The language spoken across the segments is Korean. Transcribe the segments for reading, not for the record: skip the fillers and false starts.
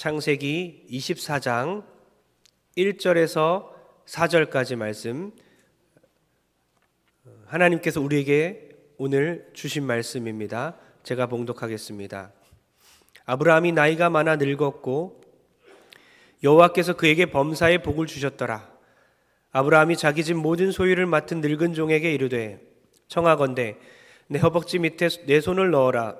창세기 24장 1절에서 4절까지 말씀, 하나님께서 우리에게 오늘 주신 말씀입니다. 제가 봉독하겠습니다. 아브라함이 나이가 많아 늙었고 여호와께서 그에게 범사의 복을 주셨더라. 아브라함이 자기 집 모든 소유를 맡은 늙은 종에게 이르되, 청하건대 내 허벅지 밑에 내 손을 넣어라.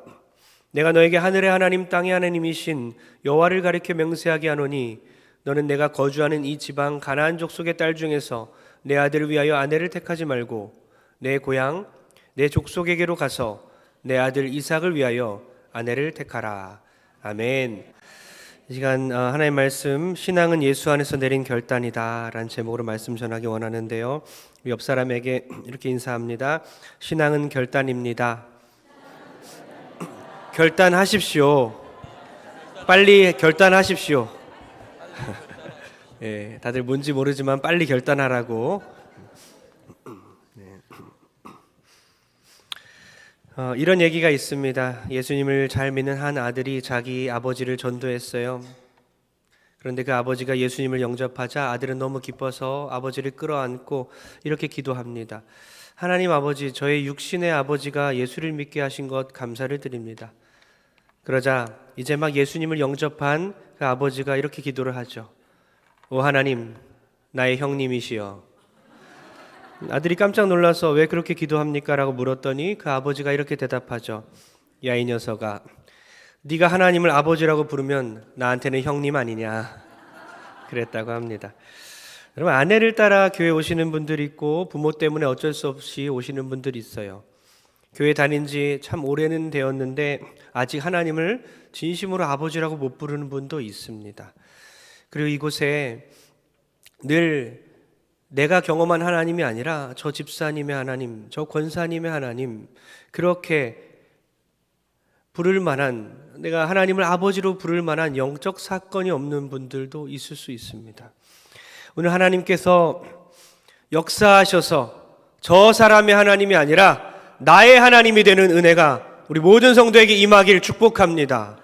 내가 너에게 하늘의 하나님 땅의 하나님이신 여호와를 가리켜 맹세하게 하노니, 너는 내가 거주하는 이 지방 가나안 족속의 딸 중에서 내 아들을 위하여 아내를 택하지 말고 내 고향 내 족속에게로 가서 내 아들 이삭을 위하여 아내를 택하라. 아멘. 이 시간 하나님의 말씀, 신앙은 예수 안에서 내린 결단이다 라는 제목으로 말씀 전하기 원하는데요, 옆 사람에게 이렇게 인사합니다. 신앙은 결단입니다. 결단하십시오. 빨리 결단하십시오. 예, 다들 뭔지 모르지만 빨리 결단하라고. 이런 얘기가 있습니다. 예수님을 잘 믿는 한 아들이 자기 아버지를 전도했어요. 그런데 그 아버지가 예수님을 영접하자 아들은 너무 기뻐서 아버지를 끌어안고 이렇게 기도합니다. 하나님 아버지, 저의 육신의 아버지가 예수를 믿게 하신 것 감사를 드립니다. 그러자 이제 막 예수님을 영접한 그 아버지가 이렇게 기도를 하죠. 오 하나님, 나의 형님이시여. 아들이 깜짝 놀라서 왜 그렇게 기도합니까? 라고 물었더니 그 아버지가 이렇게 대답하죠. 야, 이 녀석아, 네가 하나님을 아버지라고 부르면 나한테는 형님 아니냐, 그랬다고 합니다. 여러분, 아내를 따라 교회 오시는 분들이 있고 부모 때문에 어쩔 수 없이 오시는 분들이 있어요. 교회 다닌 지 참 오래는 되었는데 아직 하나님을 진심으로 아버지라고 못 부르는 분도 있습니다. 그리고 이곳에 늘 내가 경험한 하나님이 아니라 저 집사님의 하나님, 저 권사님의 하나님, 그렇게 부를 만한, 내가 하나님을 아버지로 부를 만한 영적 사건이 없는 분들도 있을 수 있습니다. 오늘 하나님께서 역사하셔서 저 사람의 하나님이 아니라 나의 하나님이 되는 은혜가 우리 모든 성도에게 임하길 축복합니다.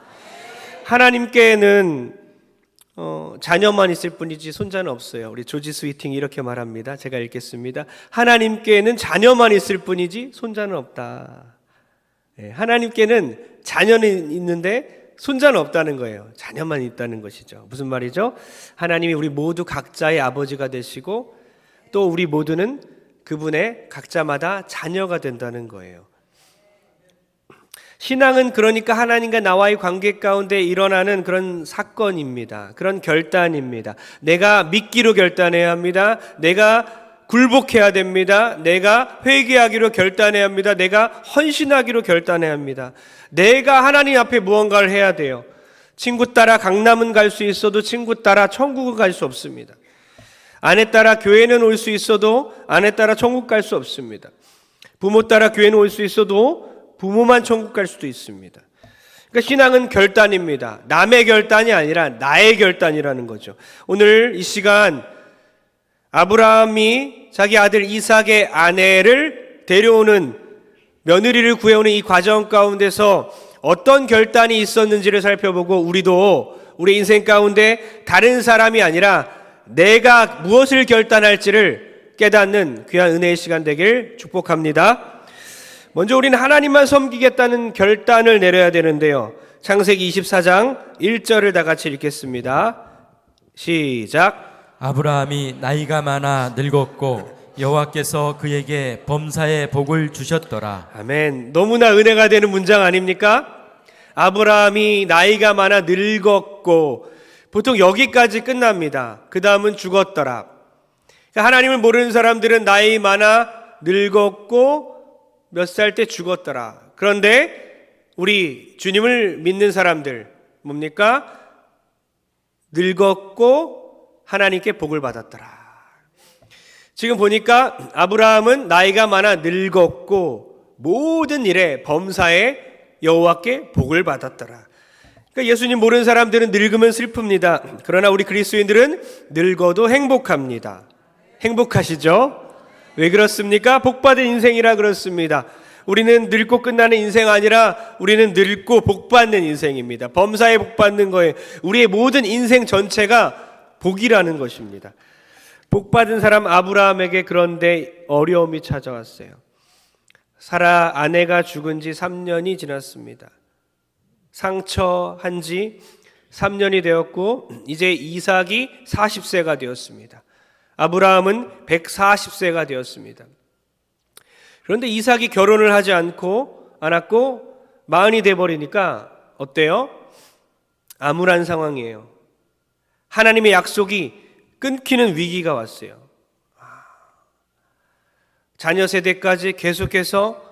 하나님께는 자녀만 있을 뿐이지 손자는 없어요. 우리 조지 스위팅이 이렇게 말합니다. 제가 읽겠습니다. 하나님께는 자녀만 있을 뿐이지 손자는 없다. 하나님께는 자녀는 있는데 손자는 없다는 거예요. 자녀만 있다는 것이죠. 무슨 말이죠? 하나님이 우리 모두 각자의 아버지가 되시고 또 우리 모두는 그분의 각자마다 자녀가 된다는 거예요. 신앙은 그러니까 하나님과 나와의 관계 가운데 일어나는 그런 사건입니다. 그런 결단입니다. 내가 믿기로 결단해야 합니다. 내가 굴복해야 됩니다. 내가 회개하기로 결단해야 합니다. 내가 헌신하기로 결단해야 합니다. 내가 하나님 앞에 무언가를 해야 돼요. 친구 따라 강남은 갈 수 있어도 친구 따라 천국을 갈 수 없습니다. 아내 따라 교회는 올 수 있어도 아내 따라 천국 갈 수 없습니다. 부모 따라 교회는 올 수 있어도 부모만 천국 갈 수도 있습니다. 그러니까 신앙은 결단입니다. 남의 결단이 아니라 나의 결단이라는 거죠. 오늘 이 시간 아브라함이 자기 아들 이삭의 아내를 데려오는, 며느리를 구해오는 이 과정 가운데서 어떤 결단이 있었는지를 살펴보고, 우리도 우리 인생 가운데 다른 사람이 아니라 내가 무엇을 결단할지를 깨닫는 귀한 은혜의 시간 되길 축복합니다. 먼저 우리는 하나님만 섬기겠다는 결단을 내려야 되는데요, 창세기 24장 1절을 다 같이 읽겠습니다. 시작. 아브라함이 나이가 많아 늙었고 여호와께서 그에게 범사의 복을 주셨더라. 아멘. 너무나 은혜가 되는 문장 아닙니까? 아브라함이 나이가 많아 늙었고, 보통 여기까지 끝납니다. 그 다음은 죽었더라. 하나님을 모르는 사람들은 나이 많아 늙었고 몇 살 때 죽었더라. 그런데 우리 주님을 믿는 사람들 뭡니까? 늙었고 하나님께 복을 받았더라. 지금 보니까 아브라함은 나이가 많아 늙었고 모든 일에 범사에 여호와께 복을 받았더라. 그러니까 예수님 모르는 사람들은 늙으면 슬픕니다. 그러나 우리 그리스도인들은 늙어도 행복합니다. 행복하시죠? 왜 그렇습니까? 복받은 인생이라 그렇습니다. 우리는 늙고 끝나는 인생 아니라 우리는 늙고 복받는 인생입니다. 범사에 복받는 거예요. 우리의 모든 인생 전체가 복이라는 것입니다. 복받은 사람 아브라함에게 그런데 어려움이 찾아왔어요. 사라 아내가 죽은 지 3년이 지났습니다. 상처한 지 3년이 되었고 이제 이삭이 40세가 되었습니다. 아브라함은 140세가 되었습니다. 그런데 이삭이 결혼을 하지 않았고 마흔이 돼버리니까 어때요? 암울한 상황이에요. 하나님의 약속이 끊기는 위기가 왔어요. 자녀 세대까지 계속해서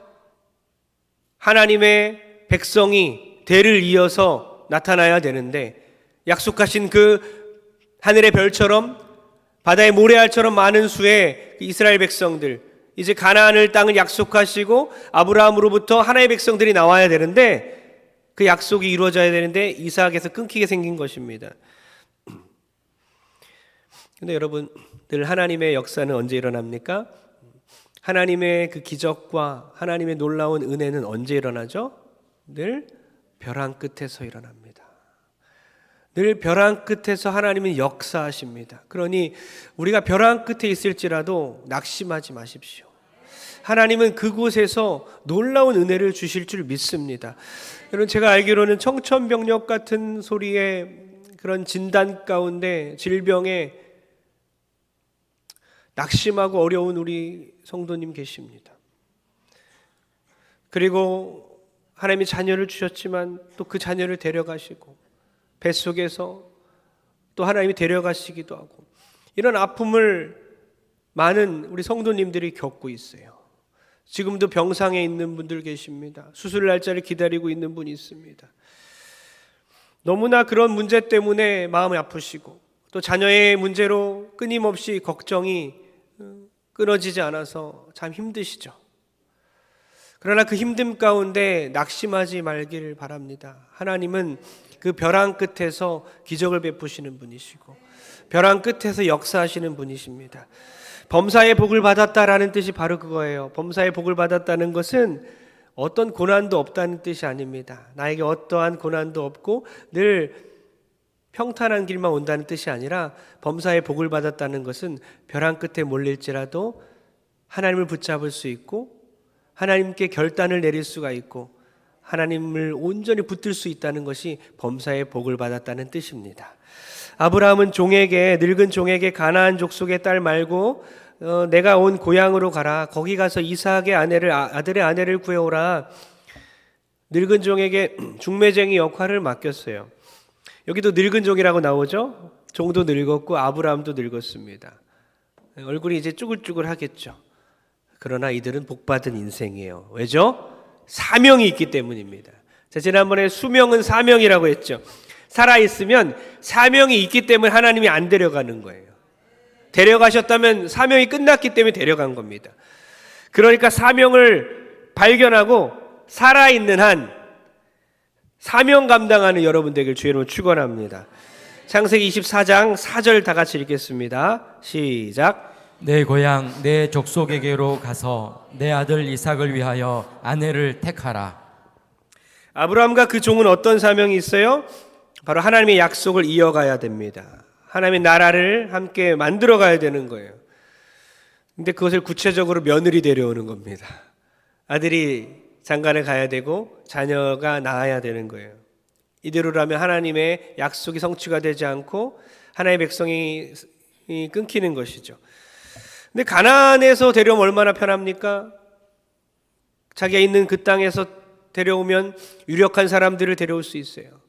하나님의 백성이 대를 이어서 나타나야 되는데 약속하신 그 하늘의 별처럼 바다의 모래알처럼 많은 수의 이스라엘 백성들, 이제 가나안을 땅을 약속하시고 아브라함으로부터 하나의 백성들이 나와야 되는데 그 약속이 이루어져야 되는데 이삭에서 끊기게 생긴 것입니다. 근데 여러분, 늘 하나님의 역사는 언제 일어납니까? 하나님의 그 기적과 하나님의 놀라운 은혜는 언제 일어나죠? 늘 벼랑 끝에서 일어납니다. 늘 벼랑 끝에서 하나님은 역사하십니다. 그러니 우리가 벼랑 끝에 있을지라도 낙심하지 마십시오. 하나님은 그곳에서 놀라운 은혜를 주실 줄 믿습니다. 여러분, 제가 알기로는 청천벽력 같은 소리에 그런 진단 가운데 질병에 낙심하고 어려운 우리 성도님 계십니다. 그리고 하나님이 자녀를 주셨지만 또 그 자녀를 데려가시고 뱃속에서 또 하나님이 데려가시기도 하고 이런 아픔을 많은 우리 성도님들이 겪고 있어요. 지금도 병상에 있는 분들 계십니다. 수술 날짜를 기다리고 있는 분이 있습니다. 너무나 그런 문제 때문에 마음이 아프시고 또 자녀의 문제로 끊임없이 걱정이 끊어지지 않아서 참 힘드시죠. 그러나 그 힘듦 가운데 낙심하지 말길 바랍니다. 하나님은 그 벼랑 끝에서 기적을 베푸시는 분이시고 벼랑 끝에서 역사하시는 분이십니다. 범사의 복을 받았다라는 뜻이 바로 그거예요. 범사의 복을 받았다는 것은 어떤 고난도 없다는 뜻이 아닙니다. 나에게 어떠한 고난도 없고 늘 평탄한 길만 온다는 뜻이 아니라 범사의 복을 받았다는 것은 벼랑 끝에 몰릴지라도 하나님을 붙잡을 수 있고 하나님께 결단을 내릴 수가 있고 하나님을 온전히 붙들 수 있다는 것이 범사의 복을 받았다는 뜻입니다. 아브라함은 늙은 종에게 가나안 족속의 딸 말고 내가 온 고향으로 가라. 거기 가서 이삭의 아들의 아내를 구해오라. 늙은 종에게 중매쟁이 역할을 맡겼어요. 여기도 늙은 종이라고 나오죠. 종도 늙었고 아브라함도 늙었습니다. 얼굴이 이제 쭈글쭈글 하겠죠. 그러나 이들은 복받은 인생이에요. 왜죠? 사명이 있기 때문입니다. 자, 지난번에 수명은 사명이라고 했죠. 살아있으면 사명이 있기 때문에 하나님이 안 데려가는 거예요. 데려가셨다면 사명이 끝났기 때문에 데려간 겁니다. 그러니까 사명을 발견하고 살아있는 한 사명 감당하는 여러분 되길 주의 이름으로 축원합니다. 창세기 24장 4절 다 같이 읽겠습니다. 시작. 내 고향 내 족속에게로 가서 내 아들 이삭을 위하여 아내를 택하라. 아브라함과 그 종은 어떤 사명이 있어요? 바로 하나님의 약속을 이어가야 됩니다. 하나님의 나라를 함께 만들어 가야 되는 거예요. 근데 그것을 구체적으로 며느리 데려오는 겁니다. 아들이 장가를 가야 되고 자녀가 낳아야 되는 거예요. 이대로라면 하나님의 약속이 성취가 되지 않고 하나님의 백성이 끊기는 것이죠. 근데 가나안에서 데려오면 얼마나 편합니까? 자기가 있는 그 땅에서 데려오면 유력한 사람들을 데려올 수 있어요.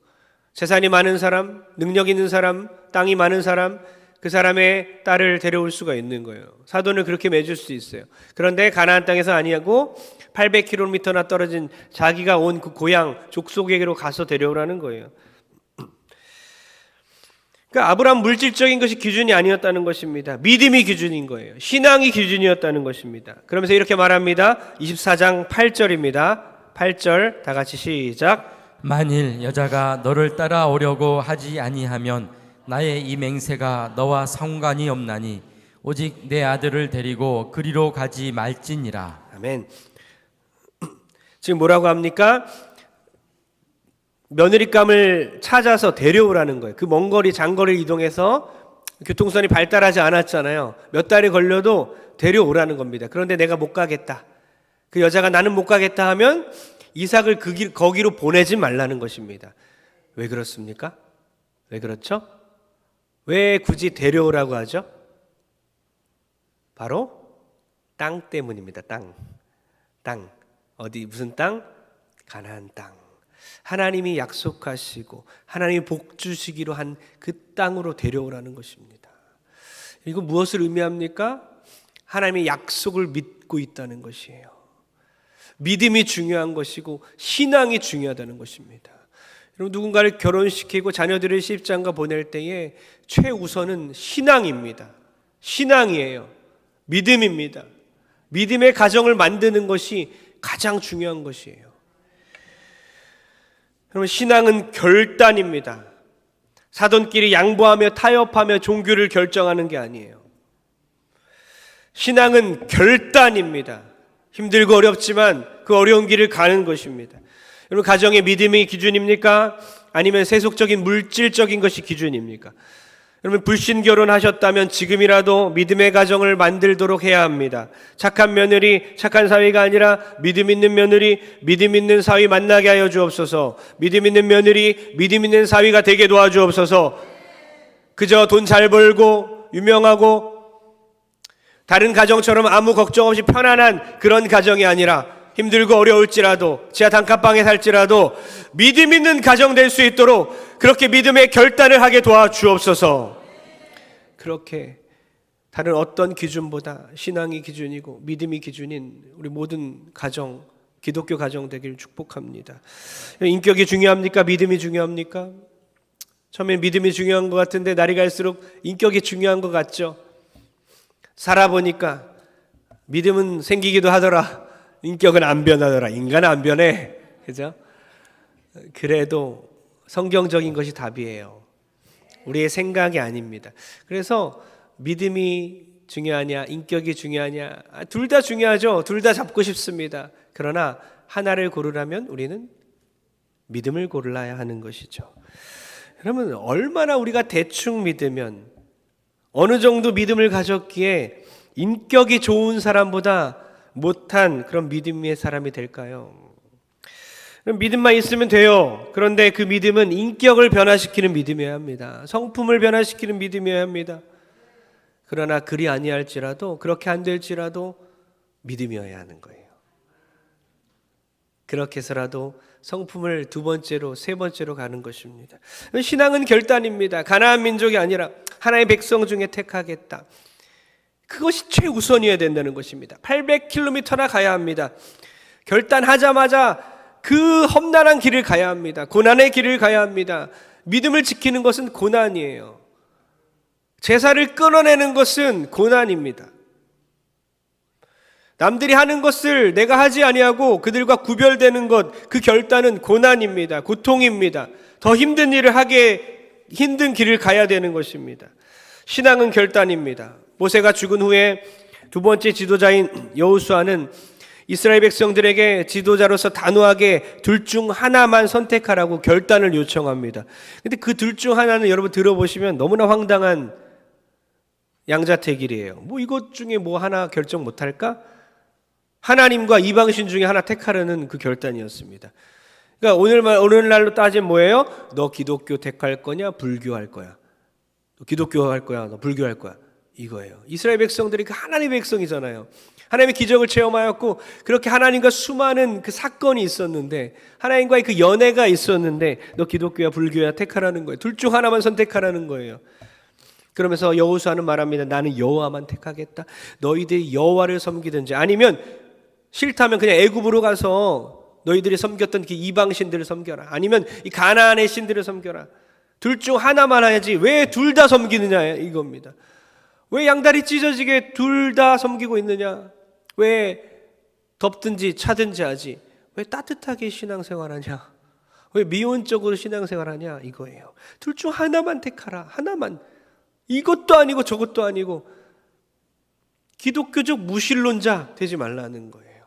재산이 많은 사람, 능력 있는 사람, 땅이 많은 사람, 그 사람의 딸을 데려올 수가 있는 거예요. 사돈을 그렇게 맺을 수 있어요. 그런데 가나안 땅에서 아니하고 800km나 떨어진 자기가 온 그 고향 족속에게로 가서 데려오라는 거예요. 그러니까 아브라함 물질적인 것이 기준이 아니었다는 것입니다. 믿음이 기준인 거예요. 신앙이 기준이었다는 것입니다. 그러면서 이렇게 말합니다. 24장 8절입니다. 8절 다 같이 시작. 만일 여자가 너를 따라오려고 하지 아니하면 나의 이 맹세가 너와 상관이 없나니 오직 내 아들을 데리고 그리로 가지 말지니라. 아멘. 지금 뭐라고 합니까? 며느리감을 찾아서 데려오라는 거예요. 그 먼 거리, 장거리를 이동해서 교통선이 발달하지 않았잖아요. 몇 달이 걸려도 데려오라는 겁니다. 그런데 내가 못 가겠다. 그 여자가 나는 못 가겠다 하면 이삭을 거기로 보내지 말라는 것입니다. 왜 그렇습니까? 왜 그렇죠? 왜 굳이 데려오라고 하죠? 바로 땅 때문입니다. 땅. 어디 무슨 땅? 가나안 땅. 하나님이 약속하시고 하나님이 복 주시기로 한 그 땅으로 데려오라는 것입니다. 이거 무엇을 의미합니까? 하나님의 약속을 믿고 있다는 것이에요. 믿음이 중요한 것이고 신앙이 중요하다는 것입니다. 여러분, 누군가를 결혼시키고 자녀들을 시집장가 보낼 때에 최우선은 신앙입니다. 신앙이에요. 믿음입니다. 믿음의 가정을 만드는 것이 가장 중요한 것이에요. 여러분, 신앙은 결단입니다. 사돈끼리 양보하며 타협하며 종교를 결정하는 게 아니에요. 신앙은 결단입니다. 힘들고 어렵지만 그 어려운 길을 가는 것입니다. 여러분, 가정의 믿음이 기준입니까? 아니면 세속적인 물질적인 것이 기준입니까? 여러분, 불신 결혼하셨다면 지금이라도 믿음의 가정을 만들도록 해야 합니다. 착한 며느리, 착한 사위가 아니라 믿음 있는 며느리, 믿음 있는 사위 만나게 하여 주옵소서. 믿음 있는 며느리, 믿음 있는 사위가 되게 도와주옵소서. 그저 돈 잘 벌고 유명하고 다른 가정처럼 아무 걱정 없이 편안한 그런 가정이 아니라 힘들고 어려울지라도 지하 단칸방에 살지라도 믿음 있는 가정 될 수 있도록 그렇게 믿음의 결단을 하게 도와주옵소서. 그렇게 다른 어떤 기준보다 신앙이 기준이고 믿음이 기준인 우리 모든 가정, 기독교 가정 되기를 축복합니다. 인격이 중요합니까? 믿음이 중요합니까? 처음엔 믿음이 중요한 것 같은데 날이 갈수록 인격이 중요한 것 같죠? 살아보니까 믿음은 생기기도 하더라, 인격은 안 변하더라. 인간은 안 변해. 그죠? 그래도 성경적인 것이 답이에요. 우리의 생각이 아닙니다. 그래서 믿음이 중요하냐, 인격이 중요하냐, 둘 다 중요하죠. 둘 다 잡고 싶습니다. 그러나 하나를 고르라면 우리는 믿음을 골라야 하는 것이죠. 그러면 얼마나 우리가 대충 믿으면, 어느 정도 믿음을 가졌기에 인격이 좋은 사람보다 못한 그런 믿음의 사람이 될까요? 믿음만 있으면 돼요. 그런데 그 믿음은 인격을 변화시키는 믿음이어야 합니다. 성품을 변화시키는 믿음이어야 합니다. 그러나 그리 아니할지라도, 그렇게 안 될지라도 믿음이어야 하는 거예요. 그렇게 해서라도 성품을 두 번째로, 세 번째로 가는 것입니다. 신앙은 결단입니다. 가나안 민족이 아니라 하나님의 백성 중에 택하겠다. 그것이 최우선이어야 된다는 것입니다. 800km나 가야 합니다. 결단하자마자 그 험난한 길을 가야 합니다. 고난의 길을 가야 합니다. 믿음을 지키는 것은 고난이에요. 제사를 끊어내는 것은 고난입니다. 남들이 하는 것을 내가 하지 아니하고 그들과 구별되는 것, 그 결단은 고난입니다. 고통입니다. 더 힘든 일을 하게 힘든 길을 가야 되는 것입니다. 신앙은 결단입니다. 모세가 죽은 후에 두 번째 지도자인 여호수아는 이스라엘 백성들에게 지도자로서 단호하게 둘 중 하나만 선택하라고 결단을 요청합니다. 근데 그 둘 중 하나는 여러분 들어보시면 너무나 황당한 양자택일이에요. 뭐 이것 중에 뭐 하나 결정 못할까? 하나님과 이방신 중에 하나 택하려는 그 결단이었습니다. 그러니까 오늘날로 따지면 뭐예요? 너 기독교 택할 거냐? 불교 할 거야? 너 기독교 할 거야? 너 불교 할 거야? 이거예요. 이스라엘 백성들이 그 하나님의 백성이잖아요. 하나님의 기적을 체험하였고 그렇게 하나님과 수많은 그 사건이 있었는데, 하나님과의 그 연애가 있었는데 너 기독교야 불교야 택하라는 거예요. 둘 중 하나만 선택하라는 거예요. 그러면서 여호수아는 말합니다. 나는 여호와만 택하겠다. 너희들이 여호와를 섬기든지 아니면 싫다면 그냥 애굽으로 가서 너희들이 섬겼던 그 이방 신들을 섬겨라. 아니면 이 가나안의 신들을 섬겨라. 둘 중 하나만 해야지 왜 둘 다 섬기느냐 이겁니다. 왜 양다리 찢어지게 둘 다 섬기고 있느냐? 왜 덥든지 차든지 하지? 왜 따뜻하게 신앙생활하냐? 왜 미온적으로 신앙생활하냐? 이거예요. 둘 중 하나만 택하라. 하나만. 이것도 아니고 저것도 아니고 기독교적 무신론자 되지 말라는 거예요.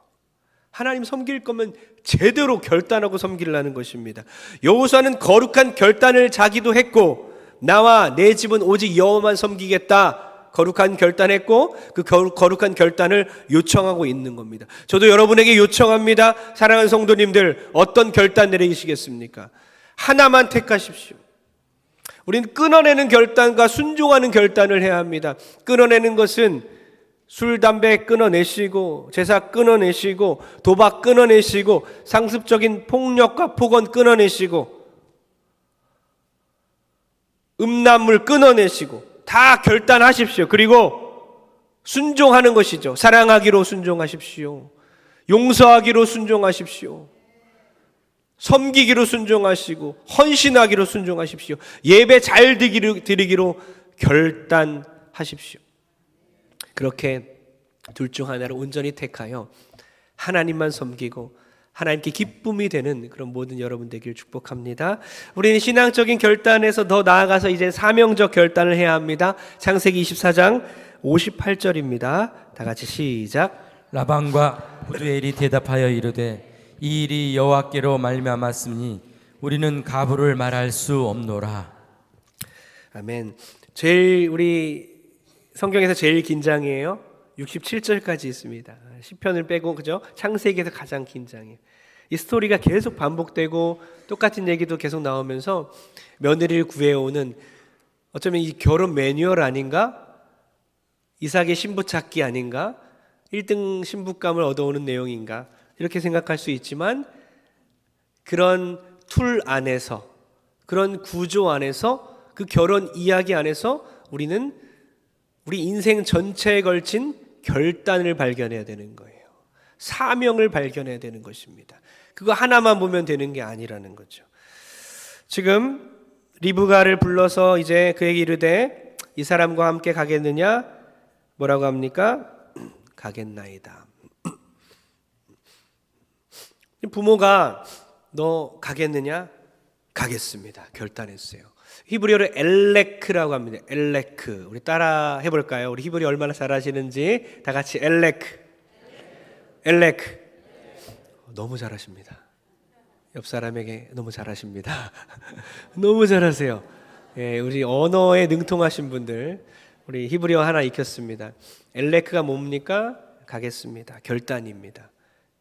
하나님 섬길 거면 제대로 결단하고 섬기려는 것입니다. 여호수아는 거룩한 결단을 자기도 했고, 나와 내 집은 오직 여호와만 섬기겠다 거룩한 결단했고, 그 거룩한 결단을 요청하고 있는 겁니다. 저도 여러분에게 요청합니다. 사랑하는 성도님들, 어떤 결단 내리시겠습니까? 하나만 택하십시오. 우리는 끊어내는 결단과 순종하는 결단을 해야 합니다. 끊어내는 것은 술, 담배 끊어내시고, 제사 끊어내시고, 도박 끊어내시고, 상습적인 폭력과 폭언 끊어내시고, 음란물 끊어내시고, 다 결단하십시오. 그리고 순종하는 것이죠. 사랑하기로 순종하십시오. 용서하기로 순종하십시오. 섬기기로 순종하시고, 헌신하기로 순종하십시오. 예배 잘 드리기로 결단하십시오. 그렇게 둘 중 하나를 온전히 택하여 하나님만 섬기고 하나님께 기쁨이 되는 그런 모든 여러분 되기를 축복합니다. 우리는 신앙적인 결단에서 더 나아가서 이제 사명적 결단을 해야 합니다. 창세기 24장 58절입니다. 다 같이 시작. 라반과 부두엘이 대답하여 이르되 이 일이 여호와께로 말미암았으니 우리는 가부를 말할 수 없노라. 아멘. 제일 우리 성경에서 제일 긴장이에요. 67절까지 있습니다. 시편을 빼고, 그죠? 창세기에서 가장 긴장해요. 이 스토리가 계속 반복되고 똑같은 얘기도 계속 나오면서 며느리를 구해오는, 어쩌면 이 결혼 매뉴얼 아닌가? 이삭의 신부 찾기 아닌가? 1등 신부감을 얻어오는 내용인가? 이렇게 생각할 수 있지만, 그런 툴 안에서, 그런 구조 안에서, 그 결혼 이야기 안에서 우리는 우리 인생 전체에 걸친 결단을 발견해야 되는 거예요. 사명을 발견해야 되는 것입니다. 그거 하나만 보면 되는 게 아니라는 거죠. 지금 리브가를 불러서 이제 그에게 이르되 이 사람과 함께 가겠느냐? 뭐라고 합니까? 가겠나이다. 부모가 너 가겠느냐? 가겠습니다. 결단했어요. 히브리어로 엘레크라고 합니다. 엘레크. 우리 따라 해볼까요? 우리 히브리 얼마나 잘하시는지 다 같이 엘레크. 엘레크. 너무 잘하십니다. 옆 사람에게 너무 잘하십니다. 너무 잘하세요. 예, 우리 언어에 능통하신 분들, 우리 히브리어 하나 익혔습니다. 엘레크가 뭡니까? 가겠습니다. 결단입니다.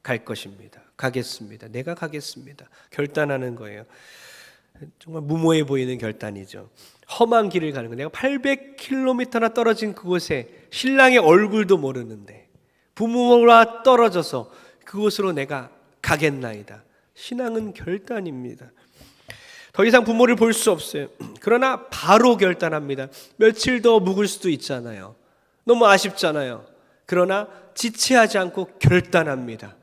갈 것입니다. 가겠습니다. 내가 가겠습니다. 결단하는 거예요. 정말 무모해 보이는 결단이죠. 험한 길을 가는 거. 내가 800km나 떨어진 그곳에 신랑의 얼굴도 모르는데 부모와 떨어져서 그곳으로 내가 가겠나이다. 신앙은 결단입니다. 더 이상 부모를 볼 수 없어요. 그러나 바로 결단합니다. 며칠 더 묵을 수도 있잖아요. 너무 아쉽잖아요. 그러나 지체하지 않고 결단합니다.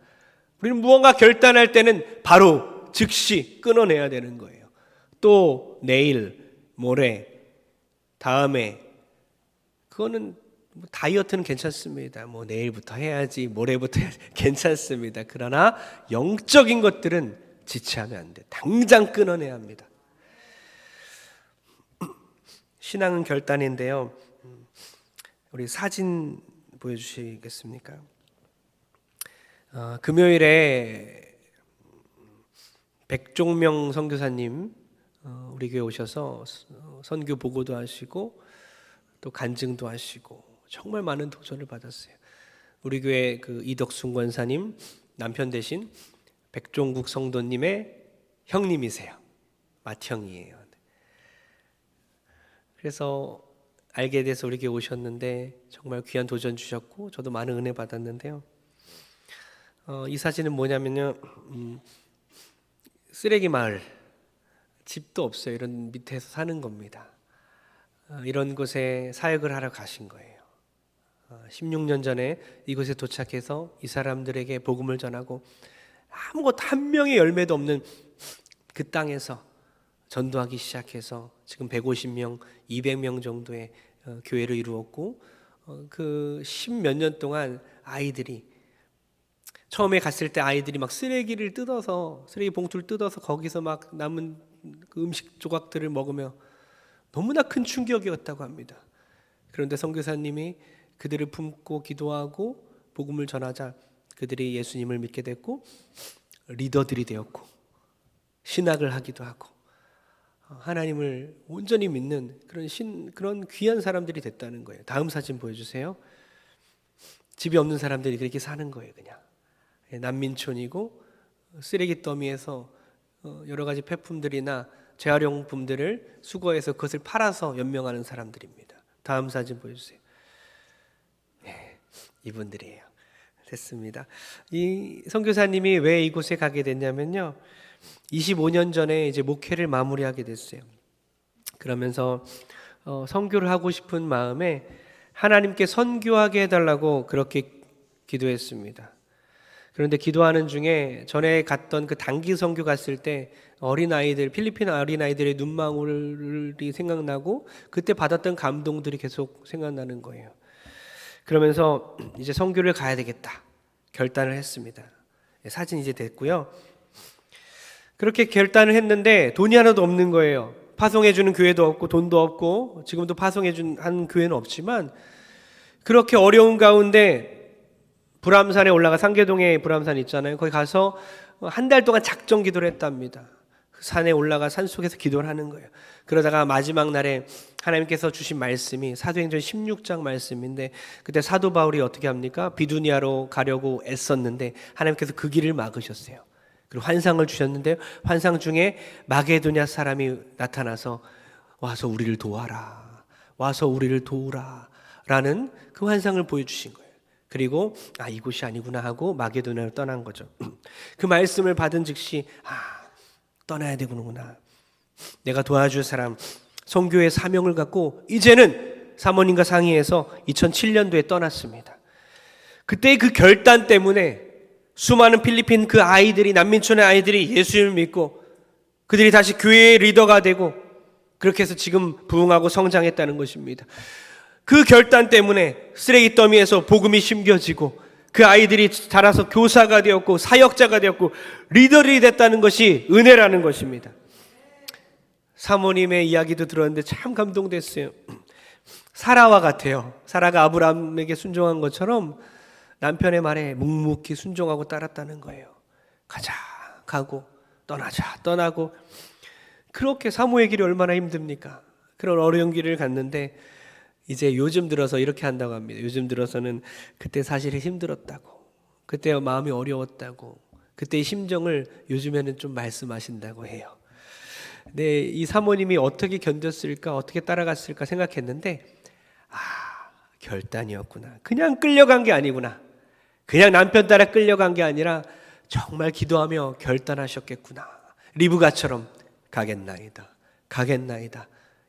우리는 무언가 결단할 때는 바로 즉시 끊어내야 되는 거예요. 또 내일, 모레, 다음에, 그거는 다이어트는 괜찮습니다. 내일부터 해야지, 모레부터 해야지, 괜찮습니다. 그러나 영적인 것들은 지체하면 안 돼. 당장 끊어내야 합니다. 신앙은 결단인데요. 우리 사진 보여주시겠습니까? 금요일에 백종명 선교사님 우리 교회 오셔서 선교 보고도 하시고 또 간증도 하시고 정말 많은 도전을 받았어요. 우리 교회 그 이덕순 권사님 남편 되신 백종국 성도님의 형님이세요. 맏형이에요. 그래서 알게 돼서 우리 교회 오셨는데 정말 귀한 도전 주셨고 저도 많은 은혜 받았는데요. 이 사진은 뭐냐면요, 쓰레기 마을, 집도 없어요. 이런 밑에서 사는 겁니다. 이런 곳에 사역을 하러 가신 거예요. 16년 전에 이곳에 도착해서 이 사람들에게 복음을 전하고 아무것도 한 명의 열매도 없는 그 땅에서 전도하기 시작해서 지금 150명, 200명 정도의 교회를 이루었고, 그 10몇 년 동안 아이들이, 처음에 갔을 때 아이들이 막 쓰레기 봉투를 뜯어서 거기서 막 남은 그 음식 조각들을 먹으며 너무나 큰 충격이었다고 합니다. 그런데 선교사님이 그들을 품고 기도하고 복음을 전하자 그들이 예수님을 믿게 됐고 리더들이 되었고 신학을 하기도 하고 하나님을 온전히 믿는 그런 귀한 사람들이 됐다는 거예요. 다음 사진 보여주세요. 집이 없는 사람들이 그렇게 사는 거예요. 그냥 난민촌이고 쓰레기 더미에서 여러 가지 폐품들이나 재활용품들을 수거해서 그것을 팔아서 연명하는 사람들입니다. 다음 사진 보여주세요. 네, 이분들이에요. 됐습니다. 이 선교사님이 왜 이곳에 가게 됐냐면요, 25년 전에 이제 목회를 마무리하게 됐어요. 그러면서 선교를 하고 싶은 마음에 하나님께 선교하게 해달라고 그렇게 기도했습니다. 그런데 기도하는 중에 전에 갔던 그 단기 선교 갔을 때 어린아이들, 필리핀 어린아이들의 눈망울이 생각나고 그때 받았던 감동들이 계속 생각나는 거예요. 그러면서 이제 선교를 가야 되겠다 결단을 했습니다. 사진 이제 됐고요. 그렇게 결단을 했는데 돈이 하나도 없는 거예요. 파송해주는 교회도 없고 돈도 없고 지금도 파송해준 한 교회는 없지만 그렇게 어려운 가운데 불암산에 올라가 상계동에 불암산 있잖아요. 거기 가서 한 달 동안 작정 기도를 했답니다. 그 산에 올라가 산속에서 기도를 하는 거예요. 그러다가 마지막 날에 하나님께서 주신 말씀이 사도행전 16장 말씀인데 그때 사도 바울이 어떻게 합니까? 비두니아로 가려고 애썼는데 하나님께서 그 길을 막으셨어요. 그리고 환상을 주셨는데 환상 중에 마게도냐 사람이 나타나서 와서 우리를 도와라, 와서 우리를 도우라 라는 그 환상을 보여주신 거예요. 그리고 이곳이 아니구나 하고 마게도냐로 떠난 거죠. 그 말씀을 받은 즉시 떠나야 되구나. 내가 도와줄 사람, 선교의 사명을 갖고 이제는 사모님과 상의해서 2007년도에 떠났습니다. 그때의 그 결단 때문에 수많은 필리핀 그 아이들이, 난민촌의 아이들이 예수님을 믿고 그들이 다시 교회의 리더가 되고 그렇게 해서 지금 부흥하고 성장했다는 것입니다. 그 결단 때문에 쓰레기 더미에서 복음이 심겨지고 그 아이들이 자라서 교사가 되었고 사역자가 되었고 리더들이 됐다는 것이 은혜라는 것입니다. 사모님의 이야기도 들었는데 참 감동됐어요. 사라와 같아요. 사라가 아브라함에게 순종한 것처럼 남편의 말에 묵묵히 순종하고 따랐다는 거예요. 가자 가고 떠나자 떠나고. 그렇게 사모의 길이 얼마나 힘듭니까? 그런 어려운 길을 갔는데 이제 요즘 들어서 이렇게 한다고 합니다. 요즘 들어서는 그때 사실 힘들었다고, 그때 마음이 어려웠다고, 그때의 심정을 요즘에는 좀 말씀하신다고 해요. 근데 이 사모님이 어떻게 견뎠을까, 어떻게 따라갔을까 생각했는데 결단이었구나. 그냥 끌려간 게 아니구나. 그냥 남편 따라 끌려간 게 아니라 정말 기도하며 결단하셨겠구나. 리브가처럼 가겠나이다.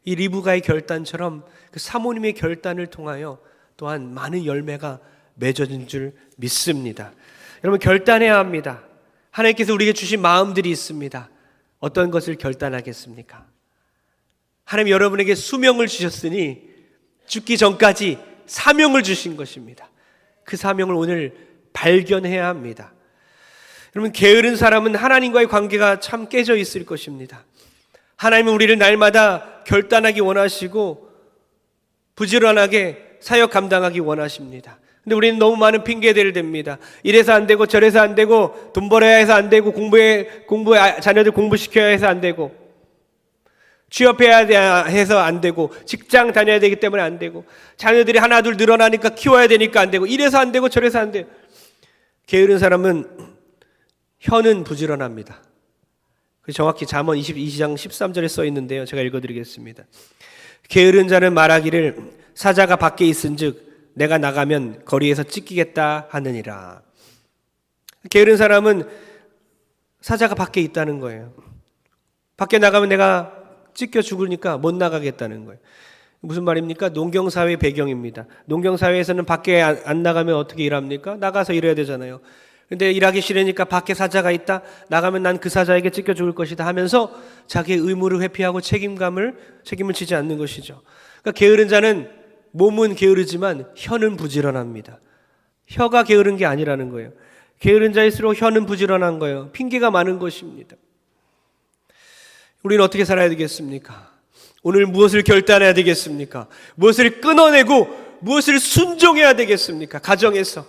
이 리브가의 결단처럼 그 사모님의 결단을 통하여 또한 많은 열매가 맺어진 줄 믿습니다. 여러분, 결단해야 합니다. 하나님께서 우리에게 주신 마음들이 있습니다. 어떤 것을 결단하겠습니까? 하나님 여러분에게 수명을 주셨으니 죽기 전까지 사명을 주신 것입니다. 그 사명을 오늘 발견해야 합니다. 여러분, 게으른 사람은 하나님과의 관계가 참 깨져 있을 것입니다. 하나님은 우리를 날마다 결단하기 원하시고 부지런하게 사역 감당하기 원하십니다. 근데 우리는 너무 많은 핑계대를 댑니다. 이래서 안 되고 저래서 안 되고 돈 벌어야 해서 안 되고 공부에 자녀들 공부시켜야 해서 안 되고 취업해야 해서 안 되고 직장 다녀야 되기 때문에 안 되고 자녀들이 하나 둘 늘어나니까 키워야 되니까 안 되고 이래서 안 되고 저래서 안 돼요. 게으른 사람은 혀는 부지런합니다. 정확히 잠언 22장 13절에 써 있는데요. 제가 읽어드리겠습니다. 게으른 자는 말하기를 사자가 밖에 있은즉 내가 나가면 거리에서 찢기겠다 하느니라. 게으른 사람은 사자가 밖에 있다는 거예요. 밖에 나가면 내가 찢겨 죽으니까 못 나가겠다는 거예요. 무슨 말입니까? 농경사회 배경입니다. 농경사회에서는 밖에 안 나가면 어떻게 일합니까? 나가서 일해야 되잖아요. 근데 일하기 싫으니까 밖에 사자가 있다, 나가면 난 그 사자에게 찢겨 죽을 것이다 하면서 자기의 의무를 회피하고 책임을 지지 않는 것이죠. 그러니까 게으른 자는 몸은 게으르지만 혀는 부지런합니다. 혀가 게으른 게 아니라는 거예요. 게으른 자일수록 혀는 부지런한 거예요. 핑계가 많은 것입니다. 우리는 어떻게 살아야 되겠습니까? 오늘 무엇을 결단해야 되겠습니까? 무엇을 끊어내고 무엇을 순종해야 되겠습니까? 가정에서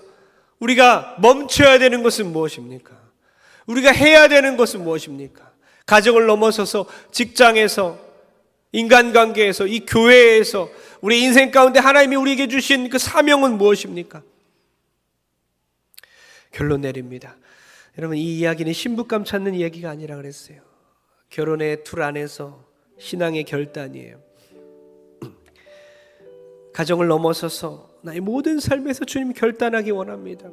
우리가 멈춰야 되는 것은 무엇입니까? 우리가 해야 되는 것은 무엇입니까? 가정을 넘어서서 직장에서, 인간관계에서, 이 교회에서, 우리 인생 가운데 하나님이 우리에게 주신 그 사명은 무엇입니까? 결론 내립니다. 여러분, 이 이야기는 신부감 찾는 이야기가 아니라 그랬어요. 결혼의 틀 안에서 신앙의 결단이에요. 가정을 넘어서서 나의 모든 삶에서 주님 결단하기 원합니다.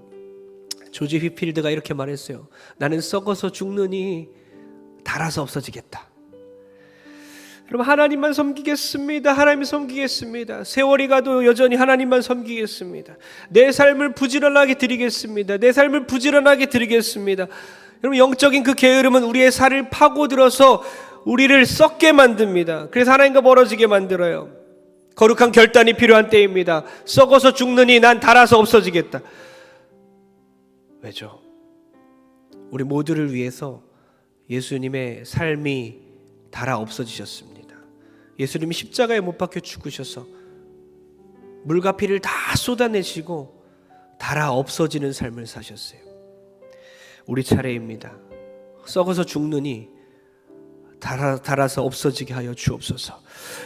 조지 휘필드가 이렇게 말했어요. 나는 썩어서 죽느니 닳아서 없어지겠다. 여러분, 하나님만 섬기겠습니다. 하나님 섬기겠습니다. 세월이 가도 여전히 하나님만 섬기겠습니다. 내 삶을 부지런하게 드리겠습니다. 내 삶을 부지런하게 드리겠습니다. 여러분, 영적인 그 게으름은 우리의 살을 파고들어서 우리를 썩게 만듭니다. 그래서 하나님과 멀어지게 만들어요. 거룩한 결단이 필요한 때입니다. 썩어서 죽느니 난 닳아서 없어지겠다. 왜죠? 우리 모두를 위해서 예수님의 삶이 닳아 없어지셨습니다. 예수님이 십자가에 못 박혀 죽으셔서 물과 피를 다 쏟아내시고 닳아 없어지는 삶을 사셨어요. 우리 차례입니다. 썩어서 죽느니 닳아서 없어지게 하여 주옵소서.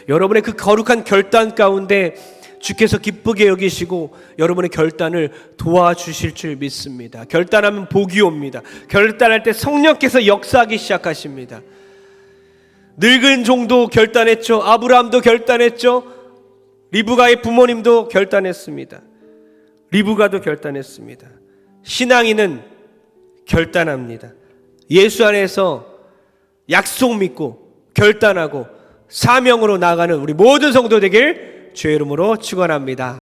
여러분의 그 거룩한 결단 가운데 주께서 기쁘게 여기시고 여러분의 결단을 도와주실 줄 믿습니다. 결단하면 복이 옵니다. 결단할 때 성령께서 역사하기 시작하십니다. 늙은 종도 결단했죠. 아브라함도 결단했죠. 리브가의 부모님도 결단했습니다. 리브가도 결단했습니다. 신앙인은 결단합니다. 예수 안에서 약속 믿고 결단하고 사명으로 나아가는 우리 모든 성도 되길 주의 이름으로 축원합니다.